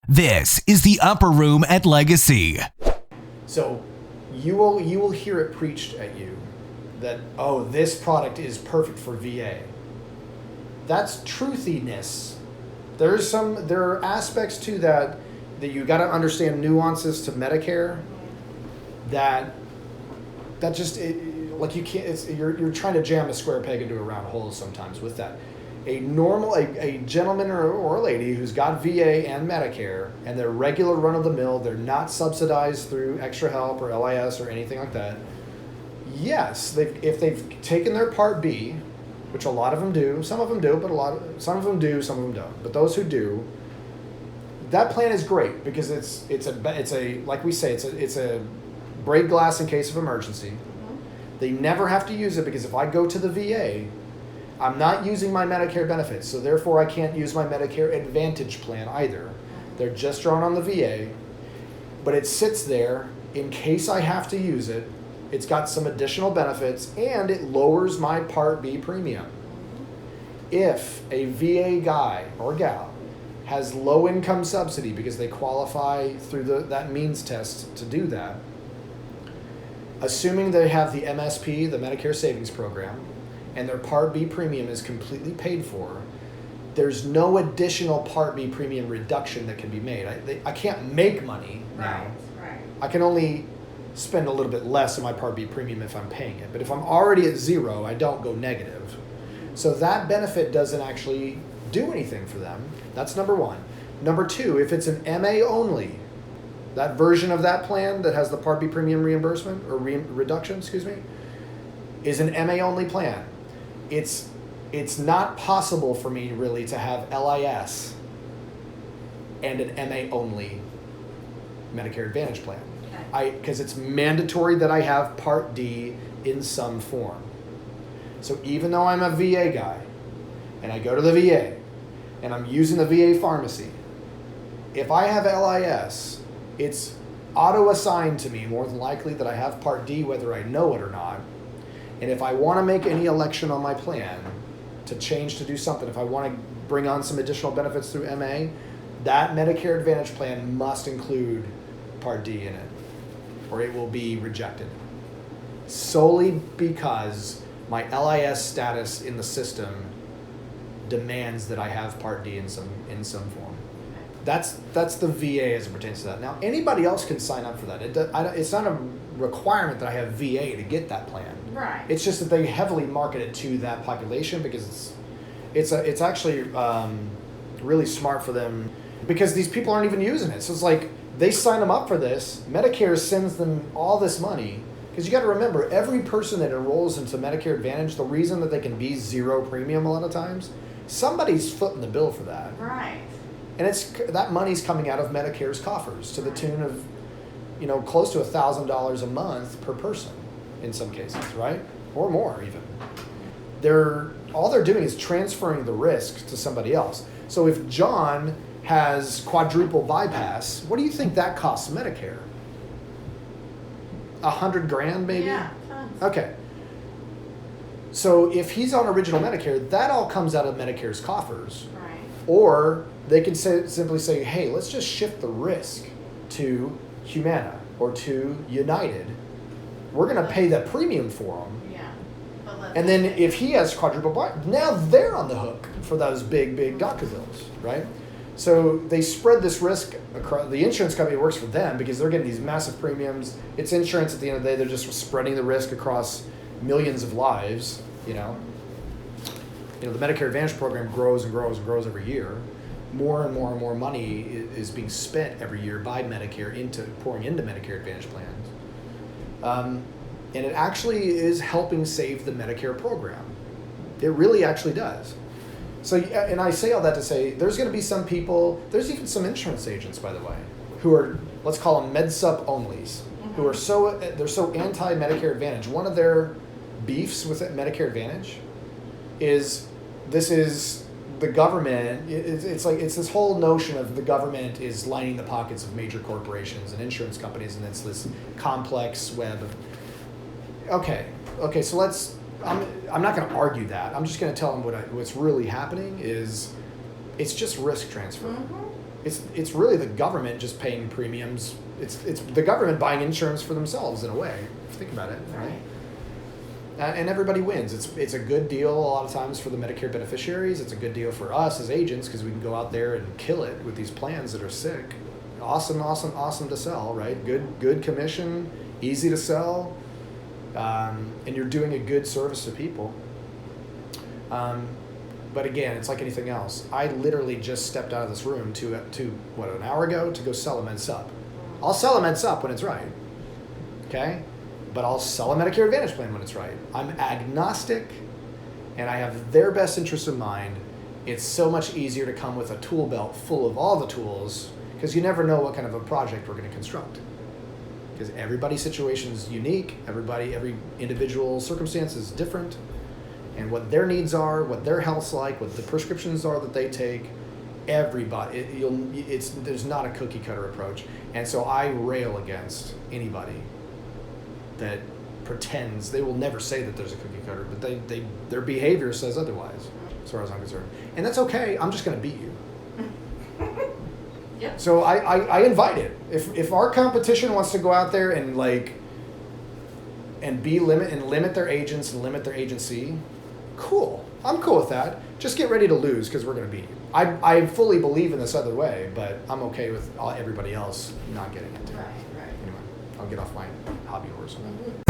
This is the Upper Room at Legacy. So you will hear it preached at you that, oh, this product is perfect for VA. That's truthiness. There are aspects to that you got to understand, nuances to Medicare that just like you can't. You're trying to jam a square peg into a round hole sometimes with that. A gentleman or a lady who's got VA and Medicare and they're regular run of the mill, they're not subsidized through extra help or LIS or anything like that. Yes, if they've taken their Part B, which a lot of them do, some of them do, but some of them do, some of them don't. But those who do, that plan is great because it's a like we say, it's a break glass in case of emergency. They never have to use it because if I go to the VA, I'm not using my Medicare benefits, so therefore I can't use my Medicare Advantage plan either. They're just drawn on the VA, but it sits there in case I have to use it. It's got some additional benefits, and it lowers my Part B premium. If a VA guy or gal has low income subsidy because they qualify through that means test to do that, assuming they have the MSP, the Medicare Savings Program, and their Part B premium is completely paid for, there's no additional Part B premium reduction that can be made. I can't make money now. Right. I can only spend a little bit less of my Part B premium if I'm paying it. But if I'm already at zero, I don't go negative. So that benefit doesn't actually do anything for them. That's number one. Number two, if it's an MA only, that version of that plan that has the Part B premium reimbursement or reduction, is an MA only plan. It's not possible for me really to have LIS and an MA only Medicare Advantage plan. Because it's mandatory that I have Part D in some form. So even though I'm a VA guy and I go to the VA and I'm using the VA pharmacy, if I have LIS, it's auto-assigned to me more than likely that I have Part D whether I know it or not. And if I want to make any election on my plan to change to do something, if I want to bring on some additional benefits through MA, that Medicare Advantage plan must include Part D in it, or it will be rejected. Solely because my LIS status in the system demands that I have Part D in some form. That's the VA as it pertains to that. Now, anybody else can sign up for that. It's not a requirement that I have VA to get that plan. Right. It's just that they heavily market it to that population because it's actually really smart for them because these people aren't even using it. So it's like they sign them up for this. Medicare sends them all this money because you got to remember every person that enrolls into Medicare Advantage, the reason that they can be zero premium a lot of times, somebody's footing the bill for that. Right. And that money's coming out of Medicare's coffers to the tune of, close to $1,000 a month per person in some cases, right? Or more even. All they're doing is transferring the risk to somebody else. So if John has quadruple bypass, what do you think that costs Medicare? $100,000 maybe? Yeah, tons. Okay. So if he's on original Medicare, that all comes out of Medicare's coffers. Right. Or they can simply say, hey, let's just shift the risk to Humana or to United. We're going to pay the premium for them. Yeah. And then if he has quadruple bypass, now they're on the hook for those big doctor bills, right? So they spread this risk across. The insurance company works for them because they're getting these massive premiums. It's insurance at the end of the day. They're just spreading the risk across millions of lives, The Medicare Advantage program grows and grows and grows every year. More and more and more money is being spent every year by Medicare pouring into Medicare Advantage plans. And it actually is helping save the Medicare program. It really actually does. So, and I say all that to say, there's going to be some people, there's even some insurance agents, by the way, who are, let's call them MedSup onlys, who are so anti-Medicare Advantage. One of their beefs with Medicare Advantage is the government. It's this whole notion of the government is lining the pockets of major corporations and insurance companies, and it's this complex web of, okay, so I'm not going to argue that. I'm just going to tell them what's really happening is it's just risk transfer. It's really the government just paying premiums. It's the government buying insurance for themselves in a way. Think about it, right? And everybody wins. It's a good deal a lot of times for the Medicare beneficiaries. It's a good deal for us as agents because we can go out there and kill it with these plans that are sick. Awesome to sell, right? Good commission, easy to sell, and you're doing a good service to people. But again, it's like anything else. I literally just stepped out of this room an hour ago to go sell a Med Sup. I'll sell a Med Sup when it's right, okay? But I'll sell a Medicare Advantage plan when it's right. I'm agnostic, and I have their best interest in mind. It's so much easier to come with a tool belt full of all the tools because you never know what kind of a project we're going to construct. Because everybody's situation is unique. Every individual circumstance is different. And what their needs are, what their health's like, what the prescriptions are that they take, everybody, there's not a cookie cutter approach. And so I rail against anybody that pretends. They will never say that there's a cookie cutter, but their behavior says otherwise, as far as I'm concerned. And that's okay. I'm just going to beat you. Yep. So I invite it. If our competition wants to go out there and limit their agents and limit their agency, cool. I'm cool with that. Just get ready to lose because we're going to beat you. I fully believe in this other way, but I'm okay with everybody else not getting into it. Right. Anyway, I'll get off my hobby horse. Mm-hmm.